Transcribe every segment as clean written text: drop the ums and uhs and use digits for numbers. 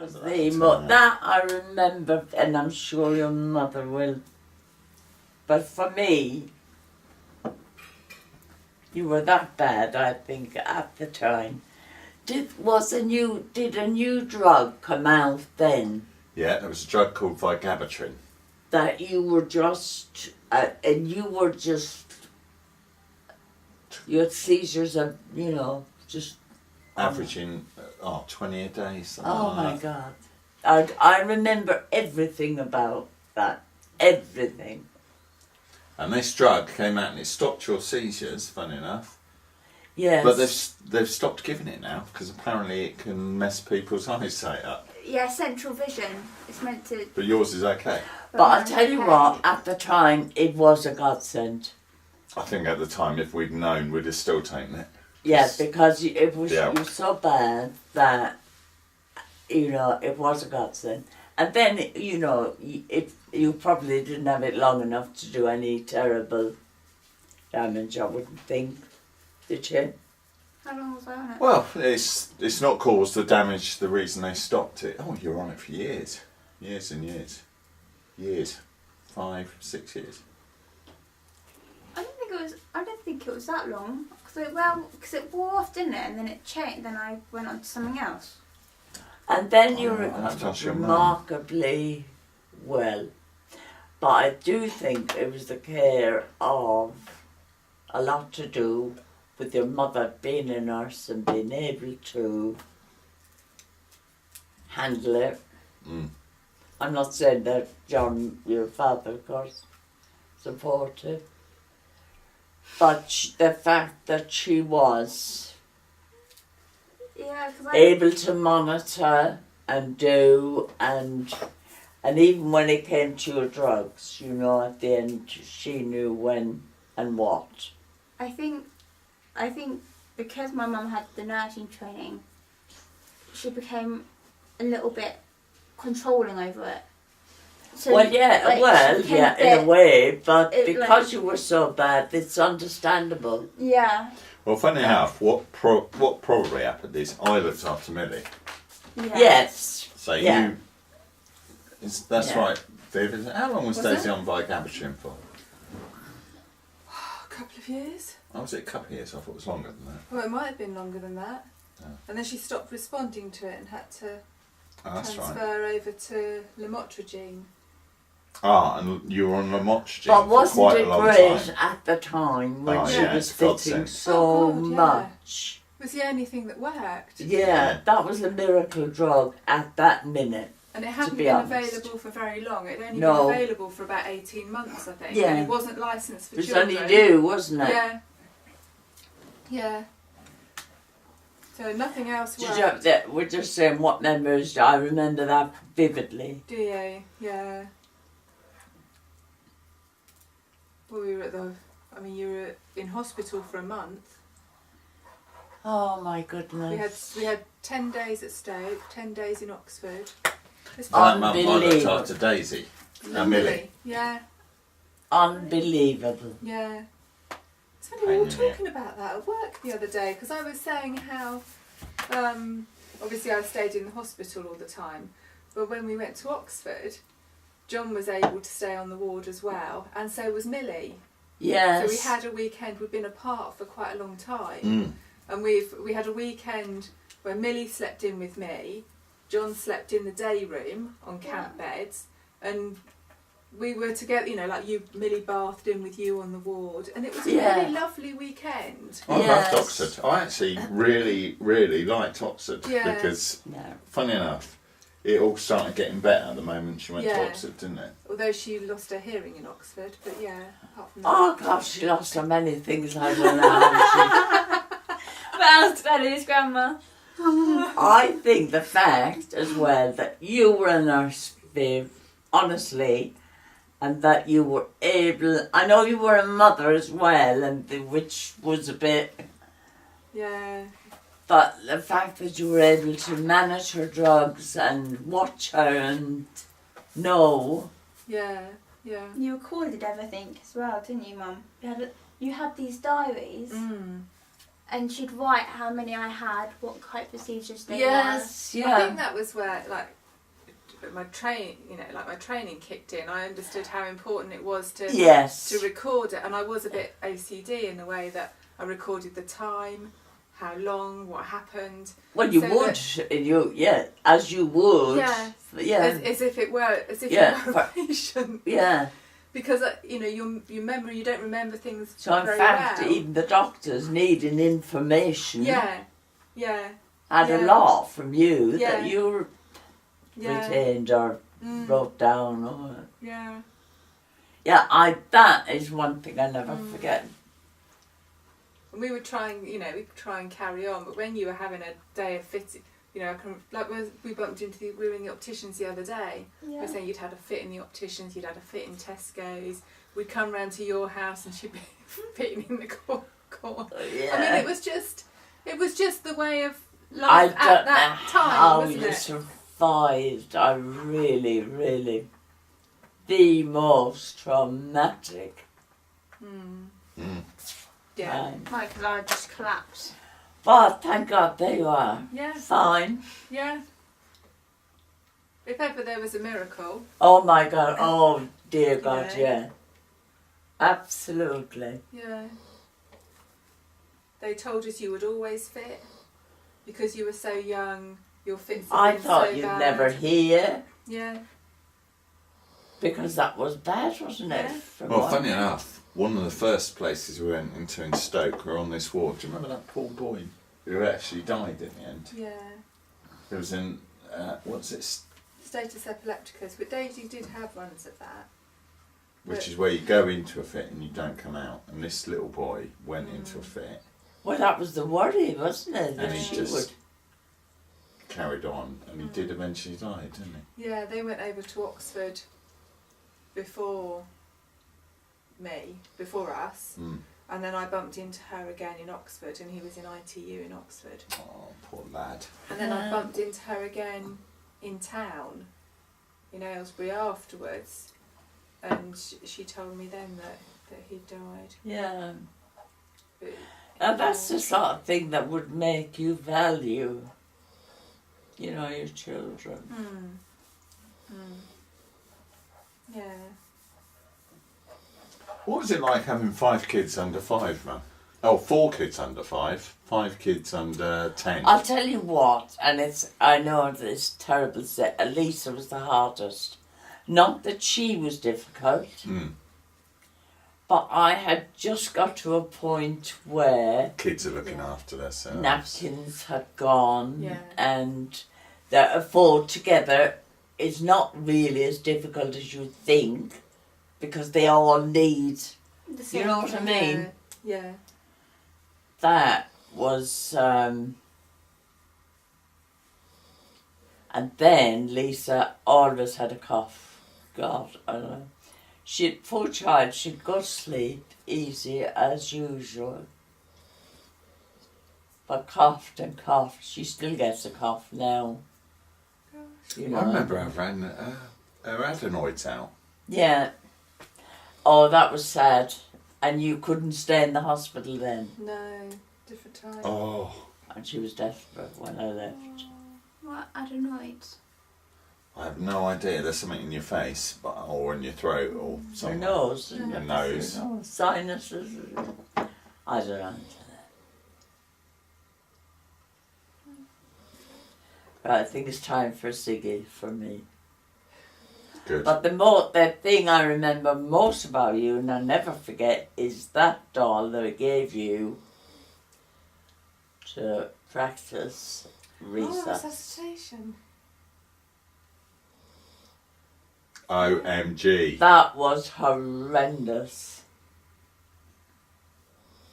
was that I remember, and I'm sure your mother will. But for me, you were that bad, I think, at the time. Did a new drug come out then? Yeah, there was a drug called vigabatrin. That you were just, and you were just, you had seizures of, just... Averaging, 20 a day, something Oh like my that. God. I remember everything about that. Everything. And this drug came out and it stopped your seizures, funny enough. Yes. But they've stopped giving it now because apparently it can mess people's eyesight up. Yeah, central vision. It's meant to... But yours is okay. But I'll tell you what, at the time, it was a godsend. I think at the time, if we'd known, we'd have still taken it. Yeah, because it was so bad that, it was a godsend. And then, you probably didn't have it long enough to do any terrible damage, I wouldn't think. Did you? How long was I on it? Well, it's not caused the damage, the reason they stopped it. Oh, you were on it for years. Years and years. Years. 5, 6 years. I don't think it was that long. Because it wore off, didn't it? And then it changed. Then I went on to something else. And then you that's recovered your mum. remarkably well. But I do think it was the care of a lot to do with your mother being a nurse and being able to handle it. Mm. I'm not saying that John, your father, of course, supported. But the fact that she was able to monitor and do and even when it came to your drugs, at the end she knew when and what. I think because my mum had the nursing training, she became a little bit controlling over it. So in a way, but because you were so bad, it's understandable. Yeah. Well, funny enough, what probably happened is I looked after Millie. Yeah. Yes. So that's Yeah. right, Viv. How long was Daisy on vigabatrin for? A couple of years. Oh, was it a couple of years? I thought it was longer than that. Well, it might have been longer than that. Oh. And then she stopped responding to it and had to That's right. transfer over to lamotrigine. And you were on lamotrigine But for wasn't quite it a long great time. at the time when Oh, she yeah, was it's fitting godsend. so God, yeah. much? It was the only thing that worked. Yeah, that was a miracle drug at that minute. And it hadn't be been honest. available for very long. It had only No. been available for about 18 months, I think. Yeah. And it wasn't licensed for It was children. only you, wasn't it? Yeah. Yeah. So nothing else Did worked. we're just saying what memories. I remember that vividly. Do you? Yeah. Well, we were you were in hospital for a month. Oh my goodness. We had 10 days at Stoke, 10 days in Oxford. For that month, I looked Unbelievable. after Daisy. Millie. Yeah, Unbelievable. yeah. It's funny, we were talking about that at work the other day because I was saying how, obviously I stayed in the hospital all the time, but when we went to Oxford, John was able to stay on the ward as well, and so was Millie. Yes. So we had a weekend, we'd been apart for quite a long time. Mm. And we had a weekend where Millie slept in with me, John slept in the day room on camp beds, and we were together, Millie bathed in with you on the ward, and it was a really lovely weekend. I loved Oxford. I actually really, really liked Oxford because, funny enough, it all started getting better the moment she went to Oxford, didn't it? Although she lost her hearing in Oxford, but apart from that. Oh gosh, she lost so many things. I don't know how What else about his grandma? I think the fact as well that you were a nurse, Viv, honestly, and that you were able. I know you were a mother as well, which was a bit. Yeah. But the fact that you were able to manage her drugs and watch her and know. Yeah, yeah. You recorded everything as well, didn't you, Mum? You had these diaries. Mm. and she'd write how many I had, what kind of procedures they Yes, were. yeah. I think that was where, like, my training kicked in. I understood how important it was to record it, and I was a bit OCD in the way that I recorded the time, how long, what happened. Well, you would, as you would. As if you were a patient. Yeah. Because you don't remember things. So in very fact, well. even the doctors needing information. Had a lot from you Yeah. that you retained or wrote down. Or, that is one thing I never forget. And we would try and carry on, but when you were having a day of fitting, we were in the opticians the other day. We were saying you'd had a fit in the opticians, you'd had a fit in Tesco's. We'd come round to your house and she'd be fitting in the corner. Yeah. I mean, it was just the way of life at that time, wasn't it? Survived. I really, really, the most traumatic. Yeah. Right, because I just collapsed. But thank God there you are. Yeah. Fine. Yeah. If ever there was a miracle. Oh my God. Oh dear God. Yeah. Absolutely. Yeah. They told us you would always fit because you were so young. Your fits. I thought so you'd bad. never hear. Yeah. Because that was bad, wasn't it? Well, funny enough, one of the first places we went into in Stoke were on this ward. Do you remember that poor boy who actually died in the end? Yeah. It was in, Status epilepticus, but Daisy did have runs of that. Which is where you go into a fit and you don't come out. And this little boy went into a fit. Well, that was the worry, wasn't it? And he just carried on, and he did eventually die, didn't he? Yeah, they went over to Oxford before us, and then I bumped into her again in Oxford, and he was in ITU in Oxford. Oh, poor lad. And then I bumped into her again in town, in Aylesbury afterwards, and she told me then that he'd died. Yeah. But, And that's the sort of thing that would make you value, your children. Yeah. What was it like having 5 kids under 5, Mum? Oh, 4 kids under 5, 5 kids under 10. I'll tell you what, and I know it's terrible to say, Elisa was the hardest. Not that she was difficult, but I had just got to a point where Kids are looking after themselves. napkins had gone, and the 4 together is not really as difficult as you think, because they all need, you know what I mean? Yeah. That was, and then Lisa always had a cough. God, I don't know. Poor child, she'd go to sleep easy as usual. But coughed and coughed. She still gets a cough now. I remember having her adenoids out. Yeah. Oh, that was sad. And you couldn't stay in the hospital then. No, different time. Oh. And she was desperate when I left. What adenoids? I have no idea. There's something in your face, or in your throat, or Your something. nose. Your nose. Sinuses. I don't know. Right, I think it's time for a ciggy for me. Good. But the thing I remember most about you, and I'll never forget, is that doll that I gave you to practice resuscitation. OMG. That was horrendous.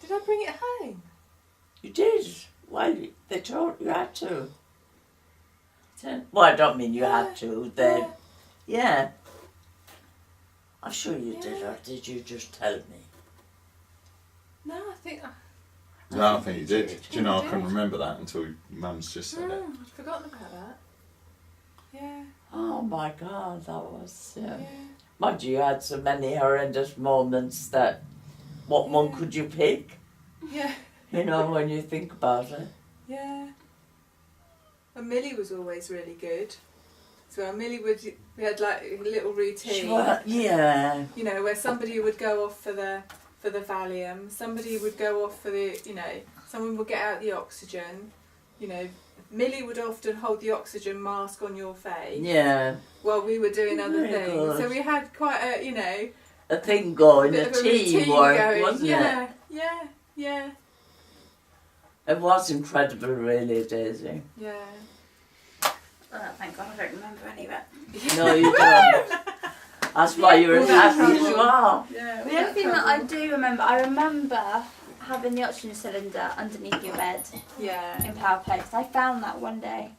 Did I bring it home? You did. Why? They told you had to. Well, I don't mean you had to. Yeah. I'm sure you did, or did you just tell me? No, I think... No, I think you did. Do you know, I couldn't remember that until Mum's just said it. I'd forgotten about that. Yeah. Oh my God, that was... Mind you had so many horrendous moments that... What one could you pick? Yeah. You know, when you think about it. Yeah. And Millie was always really good. So Millie we had like a little routine. Yeah. You know, where somebody would go off for the Valium, somebody would go off for the, you know, someone would get out the oxygen. You know, Millie would often hold the oxygen mask on your face. Yeah. While we were doing other Very things. good. So we had quite a, you know, a thing going, a teamwork, going. wasn't Yeah, it? yeah, yeah. It was incredible, really, Daisy. Yeah. Oh, thank God I don't remember any of it. No, you don't. That's why you're as happy as you are. Yeah. The only thing that I do remember, I remember having the oxygen cylinder underneath your bed Yeah. in Power Place. I found that one day.